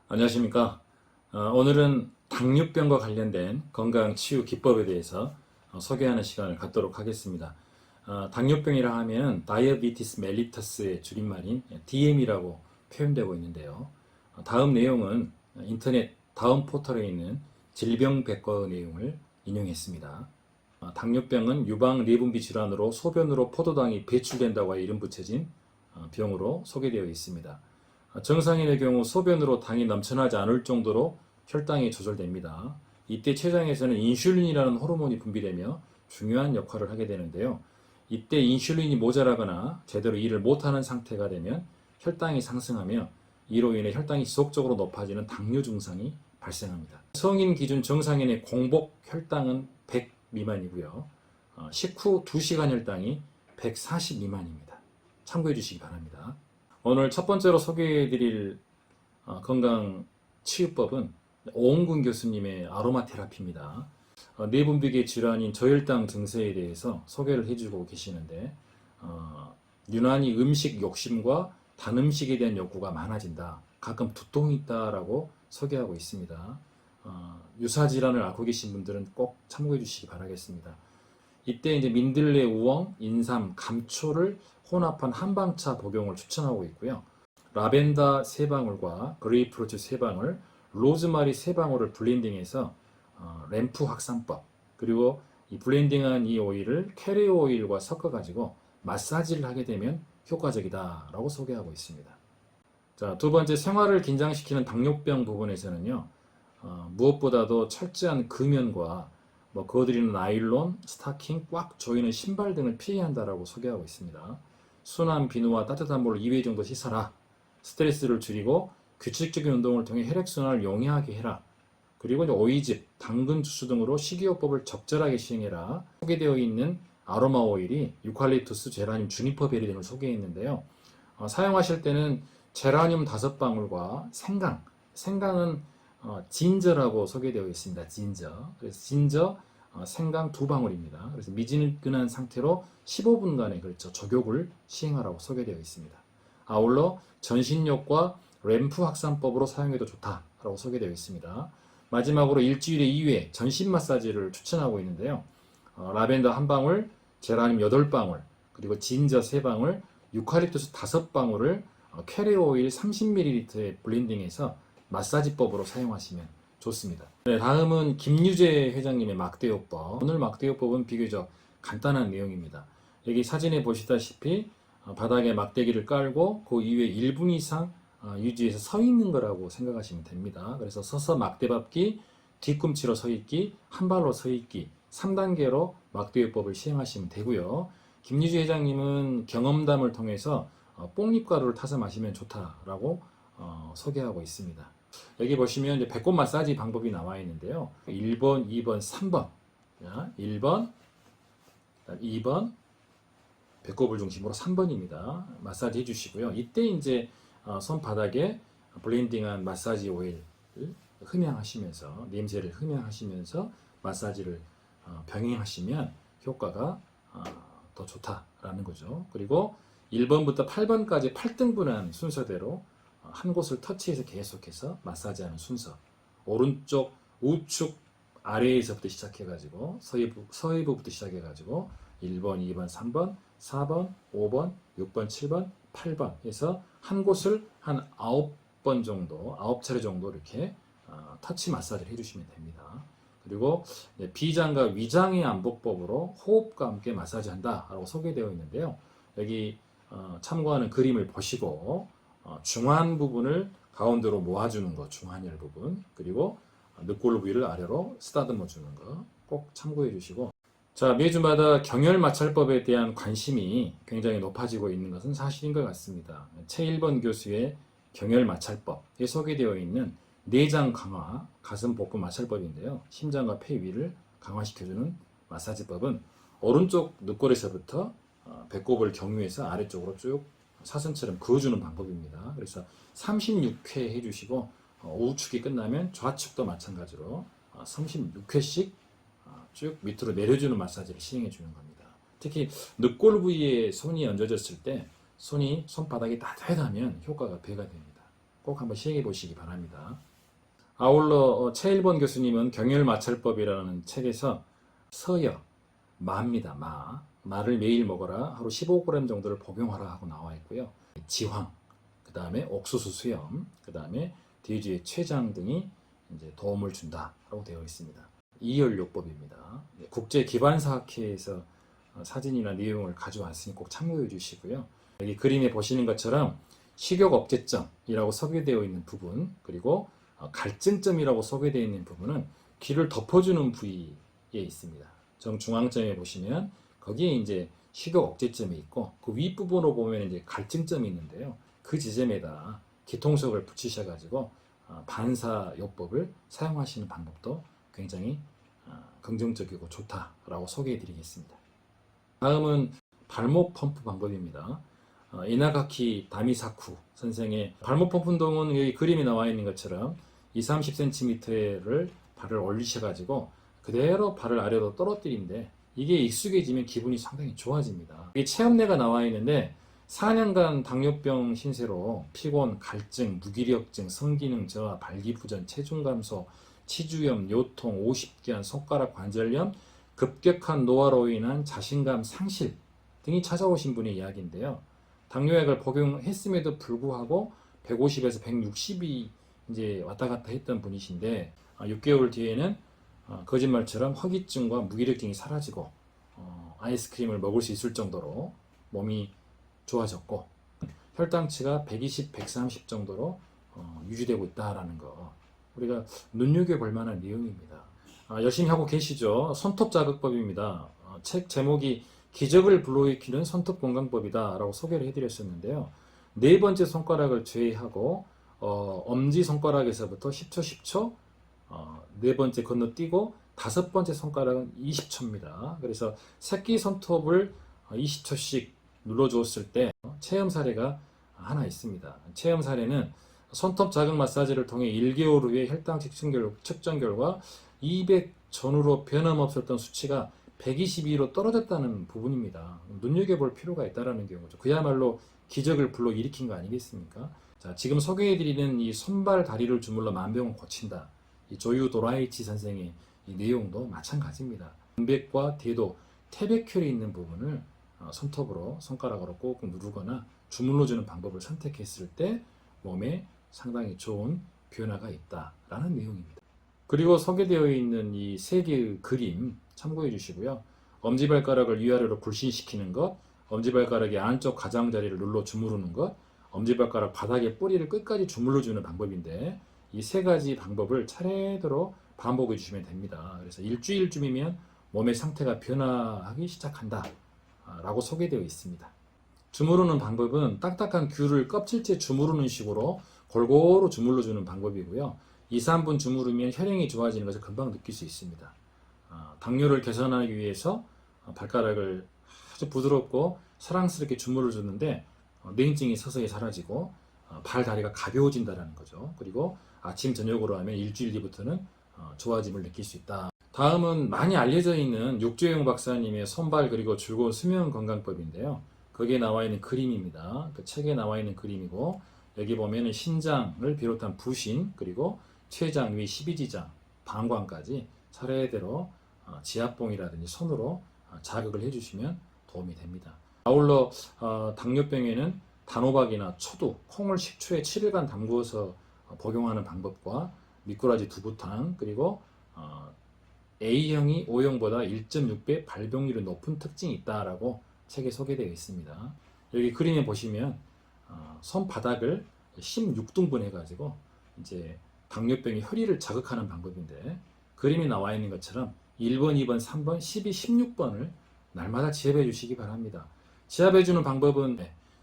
안녕하십니까. 오늘은 당뇨병과 관련된 건강치유 기법에 대해서 소개하는 시간을 갖도록 하겠습니다. 당뇨병이라 하면 Diabetes mellitus의 줄임말인 DM이라고 표현되고 있는데요. 다음 내용은 인터넷 다음 포털에 있는 질병백과의 내용을 인용했습니다. 당뇨병은 유방 내분비 질환으로 소변으로 포도당이 배출된다고 하여 이름 붙여진 병으로 소개되어 있습니다. 정상인의 경우 소변으로 당이 넘쳐나지 않을 정도로 혈당이 조절됩니다. 이때 췌장에서는 인슐린이라는 호르몬이 분비되며 중요한 역할을 하게 되는데요. 이때 인슐린이 모자라거나 제대로 일을 못하는 상태가 되면 혈당이 상승하며 이로 인해 혈당이 지속적으로 높아지는 당뇨 증상이 발생합니다. 성인 기준 정상인의 공복 혈당은 100 미만이고요. 식후 2시간 혈당이 140 미만입니다. 참고해 주시기 바랍니다. 오늘 첫 번째로 소개해드릴 건강치유법은 오은근 교수님의 아로마 테라피입니다. 내분비계 질환인 저혈당 증세에 대해서 소개를 해주고 계시는데 유난히 음식 욕심과 단 음식에 대한 욕구가 많아진다. 가끔 두통이 있다라고 소개하고 있습니다. 유사 질환을 앓고 계신 분들은 꼭 참고해 주시기 바라겠습니다. 이때 이제 민들레 우엉, 인삼, 감초를 혼합한 한방차 복용을 추천하고 있고요. 라벤더 3방울과 그레이프루트 3방울, 로즈마리 3방울을 블렌딩해서 램프 확산법, 그리고 이 블렌딩한 이 오일을 캐리 오일과 섞어가지고 마사지를 하게 되면 효과적이다라고 소개하고 있습니다. 자, 두 번째, 생활을 긴장시키는 당뇨병 부분에서는요. 무엇보다도 철저한 금연과 거드리는 나일론, 스타킹, 꽉 조이는 신발 등을 피해야 한다라고 소개하고 있습니다. 순한 비누와 따뜻한 물을 2회 정도 씻어라. 스트레스를 줄이고 규칙적인 운동을 통해 혈액순환을 용이하게 해라. 그리고 오이즙, 당근 주스 등으로 식이요법을 적절하게 시행해라. 소개되어 있는 아로마 오일이 유칼립투스, 제라늄, 주니퍼 베리 등을 소개했는데요. 사용하실 때는 제라늄 5방울과 생강은 진저라고 소개되어 있습니다. 진저. 그래서 진저, 생강 2방울입니다. 그래서 미지근한 상태로 15분간에 걸쳐 적욕을 시행하라고 소개되어 있습니다. 아울러 전신욕과 램프 확산법으로 사용해도 좋다라고 소개되어 있습니다. 마지막으로 일주일에 2회 전신 마사지를 추천하고 있는데요. 라벤더 1방울, 제라늄 8방울, 그리고 진저 3방울, 유칼립투스 5방울을 캐리 오일 30ml에 블렌딩해서 마사지법으로 사용하시면 좋습니다. 네, 다음은 김유재 회장님의 막대요법. 오늘 막대요법은 비교적 간단한 내용입니다. 여기 사진에 보시다시피 바닥에 막대기를 깔고 그 이후에 1분 이상 유지해서 서 있는 거라고 생각하시면 됩니다. 그래서 서서 막대밟기, 뒤꿈치로 서 있기, 한 발로 서 있기 3단계로 막대요법을 시행하시면 되고요. 김유재 회장님은 경험담을 통해서 뽕잎가루를 타서 마시면 좋다라고 소개하고 있습니다. 여기 보시면 이제 배꼽 마사지 방법이 나와 있는데요. 1번, 2번, 3번. 1번, 2번, 배꼽을 중심으로 3번입니다. 마사지 해주시고요. 이때 이제 손바닥에 블렌딩한 마사지 오일을 흠양하시면서, 냄새를 흠양하시면서 마사지를 병행하시면 효과가 더 좋다라는 거죠. 그리고 1번부터 8번까지 8등분한 순서대로 한 곳을 터치해서 계속해서 마사지하는 순서. 오른쪽 우측 아래에서부터 시작해가지고 서해부부터 시작해가지고 1번, 2번, 3번, 4번, 5번, 6번, 7번, 8번 해서 한 곳을 한 9번 정도, 9차례 정도 이렇게 터치 마사지를 해주시면 됩니다. 그리고 비장과 위장의 안보법으로 호흡과 함께 마사지한다라고 소개되어 있는데요. 여기 참고하는 그림을 보시고 중환 부분을 가운데로 모아주는 거, 중환혈 부분, 그리고 늑골 부위를 아래로 쓰다듬어 주는 거 꼭 참고해 주시고, 자, 매주마다 경혈 마찰법에 대한 관심이 굉장히 높아지고 있는 것은 사실인 것 같습니다. 최일번 교수의 경혈 마찰법에 소개되어 있는 내장 강화 가슴 복부 마찰법인데요. 심장과 폐 위를 강화시켜주는 마사지법은 오른쪽 늑골에서부터 배꼽을 경유해서 아래쪽으로 쭉 사선처럼 그어주는 방법입니다. 그래서 36회 해주시고 우측이 끝나면 좌측도 마찬가지로 36회씩 쭉 밑으로 내려주는 마사지를 시행해 주는 겁니다. 특히 늑골 부위에 손이 얹어졌을 때 손바닥이 따뜻하면 효과가 배가 됩니다. 꼭 한번 시행해 보시기 바랍니다. 아울러 최일본 교수님은 경혈마찰법이라는 책에서 서여, 마입니다. 마를 매일 먹어라. 하루 15g 정도를 복용하라 하고 나와 있고요. 지황, 그 다음에 옥수수 수염, 그 다음에 돼지의 췌장 등이 이제 도움을 준다라고 되어 있습니다. 이열요법입니다. 국제기반사학회에서 사진이나 내용을 가져왔으니 꼭 참고해 주시고요. 여기 그림에 보시는 것처럼 식욕억제점이라고 소개되어 있는 부분, 그리고 갈증점이라고 소개되어 있는 부분은 귀를 덮어주는 부위에 있습니다. 정중앙점에 보시면 거기에 이제 식욕억제점이 있고 그 윗부분으로 보면 이제 갈증점이 있는데요. 그 지점에다 기통석을 붙이셔가지고 반사요법을 사용하시는 방법도 굉장히 긍정적이고 좋다라고 소개해드리겠습니다. 다음은 발목 펌프 방법입니다. 이나가키 다미사쿠 선생의 발목 펌프 운동은 여기 그림이 나와 있는 것처럼 20-30cm를 발을 올리셔가지고 그대로 발을 아래로 떨어뜨리는데 이게 익숙해지면 기분이 상당히 좋아집니다. 이게 체험내가 나와 있는데 4년간 당뇨병 신세로 피곤, 갈증, 무기력증, 성기능 저하, 발기부전, 체중 감소, 치주염, 요통, 50기한, 손가락 관절염, 급격한 노화로 인한 자신감 상실 등이 찾아오신 분의 이야기인데요. 당뇨약을 복용했음에도 불구하고 150에서 160이 이제 왔다 갔다 했던 분이신데 6개월 뒤에는 거짓말처럼 허기증과 무기력증이 사라지고 아이스크림을 먹을 수 있을 정도로 몸이 좋아졌고 혈당치가 120, 130 정도로 유지되고 있다라는 거 우리가 눈여겨볼 만한 내용입니다. 열심히 하고 계시죠? 손톱 자극법입니다. 책 제목이 기적을 불러일으키는 손톱 건강법이다 라고 소개를 해드렸었는데요. 네 번째 손가락을 제외하고 엄지 손가락에서부터 10초 10초 네 번째 건너뛰고 다섯 번째 손가락은 20초입니다. 그래서 새끼 손톱을 20초씩 눌러주었을 때 체험 사례가 하나 있습니다. 체험 사례는 손톱 자극 마사지를 통해 1개월 후에 혈당 측정 결과 200 전후로 변함없었던 수치가 122로 떨어졌다는 부분입니다. 눈여겨볼 필요가 있다는 경우죠. 그야말로 기적을 불러일으킨 거 아니겠습니까? 자, 지금 소개해드리는 이 손발 다리를 주물러 만병을 고친다. 이 조유 도라이치 선생의 이 내용도 마찬가지입니다. 등백과 대도, 태백혈이 있는 부분을 손톱으로, 손가락으로 꼭 누르거나 주물러주는 방법을 선택했을 때 몸에 상당히 좋은 변화가 있다라는 내용입니다. 그리고 소개되어 있는 이 세 개의 그림 참고해 주시고요. 엄지발가락을 위아래로 굴신시키는 것, 엄지발가락의 안쪽 가장자리를 눌러 주무르는 것, 엄지발가락 바닥에 뿌리를 끝까지 주물러주는 방법인데 이 세 가지 방법을 차례대로 반복해 주시면 됩니다. 그래서 일주일쯤이면 몸의 상태가 변화하기 시작한다 라고 소개되어 있습니다. 주무르는 방법은 딱딱한 귤을 껍질째 주무르는 식으로 골고루 주물러주는 방법이고요. 2, 3분 주무르면 혈행이 좋아지는 것을 금방 느낄 수 있습니다. 당뇨를 개선하기 위해서 발가락을 아주 부드럽고 사랑스럽게 주물러주는데 냉증이 서서히 사라지고 발 다리가 가벼워진다는 거죠. 그리고 아침 저녁으로 하면 일주일 뒤부터는 좋아짐을 느낄 수 있다. 다음은 많이 알려져 있는 육조영 박사님의 손발 그리고 줄곧 수면 건강법인데요. 거기에 나와 있는 그림입니다. 그 책에 나와 있는 그림이고 여기 보면은 신장을 비롯한 부신 그리고 췌장 위 12지장 방광까지 차례대로 지압봉이라든지 손으로 자극을 해주시면 도움이 됩니다. 아울러 당뇨병에는 단호박이나 초두, 콩을 식초에 7일간 담그어서 복용하는 방법과 미꾸라지 두부탕 그리고 A형이 O형보다 1.6배 발병률이 높은 특징이 있다라고 책에 소개되어 있습니다. 여기 그림에 보시면 손바닥을 16등분 해가지고 이제 당뇨병의 혈위를 자극하는 방법인데 그림이 나와 있는 것처럼 1번, 2번, 3번, 12, 16번을 날마다 지압해 주시기 바랍니다. 지압해 주는 방법은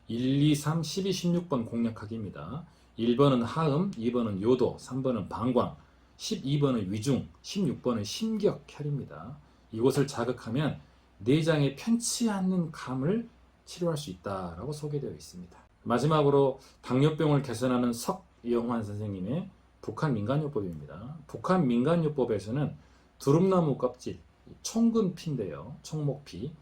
1, 2, 3, 12, 16번 공략하기입니다. 1번은 하음, 2번은 요도, 3번은 방광, 12번은 위중, 16번은 심격혈입니다. 이곳을 자극하면 내장에 편치 않는 감을 치료할 수 있다라고 소개되어 있습니다. 마지막으로 당뇨병을 개선하는 석영환 선생님의 북한 민간요법입니다. 북한 민간요법에서는 두릅나무 껍질, 총근피인데요. 총목피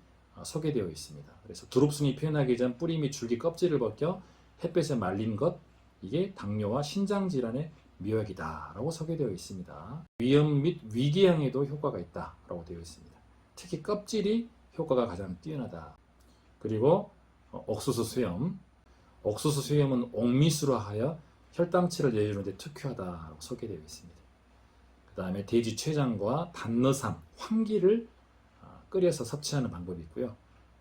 소개되어 있습니다. 그래서 두릅순이 피어나기 전 뿌리 및 줄기 껍질을 벗겨 햇볕에 말린 것, 이게 당뇨와 신장 질환의 미약이다라고 소개되어 있습니다. 위염 및 위궤양에도 효과가 있다라고 되어 있습니다. 특히 껍질이 효과가 가장 뛰어나다. 그리고 옥수수 수염. 옥수수 수염은 옥미수로 하여 혈당치를 내주는 데 특효하다고 소개되어 있습니다. 그 다음에 돼지 췌장과 단너삼, 황기를 끓여서 섭취하는 방법이 있고요.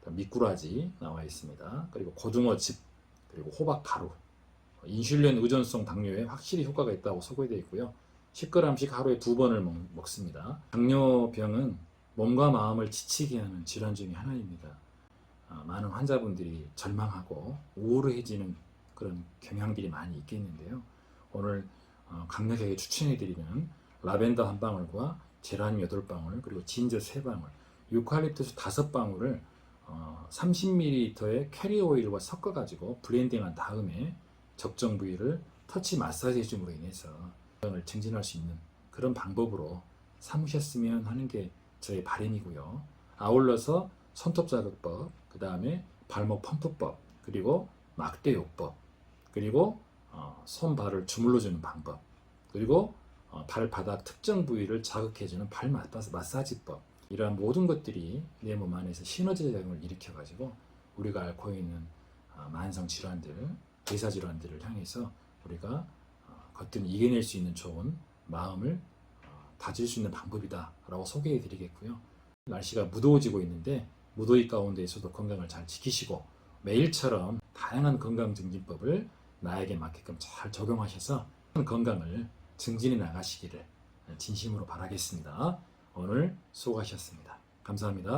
미꾸라지 나와 있습니다. 그리고 고등어즙, 그리고 호박가루, 인슐린 의존성 당뇨에 확실히 효과가 있다고 소개되어 있고요. 10g씩 하루에 2번을 먹습니다. 당뇨병은 몸과 마음을 지치게 하는 질환 중에 하나입니다. 많은 환자분들이 절망하고 우울해지는 그런 경향들이 많이 있겠는데요. 오늘 강력하게 추천해드리는 라벤더 한 방울과 제라늄 8방울, 그리고 진저 3방울, 유칼립투스 5방울을 30ml의 캐리 오일과 섞어가지고 블렌딩한 다음에 적정 부위를 터치 마사지 해줌으로 인해서 건강을 증진할 수 있는 그런 방법으로 삼으셨으면 하는 게 저의 바람이고요. 아울러서 손톱 자극법, 그 다음에 발목 펌프법, 그리고 막대요법, 그리고 손발을 주물러주는 방법, 그리고 발바닥 특정 부위를 자극해주는 발 마사지법, 이러한 모든 것들이 내 몸 안에서 시너지 작용을 일으켜가지고 우리가 앓고 있는 만성 질환들, 의사 질환들을 향해서 우리가 거뜬히 이겨낼 수 있는 좋은 마음을 다질 수 있는 방법이다라고 소개해 드리겠고요. 날씨가 무더워지고 있는데 무더위 가운데에서도 건강을 잘 지키시고 매일처럼 다양한 건강 증진법을 나에게 맞게끔 잘 적용하셔서 건강을 증진해 나가시기를 진심으로 바라겠습니다. 오늘 수고하셨습니다. 감사합니다.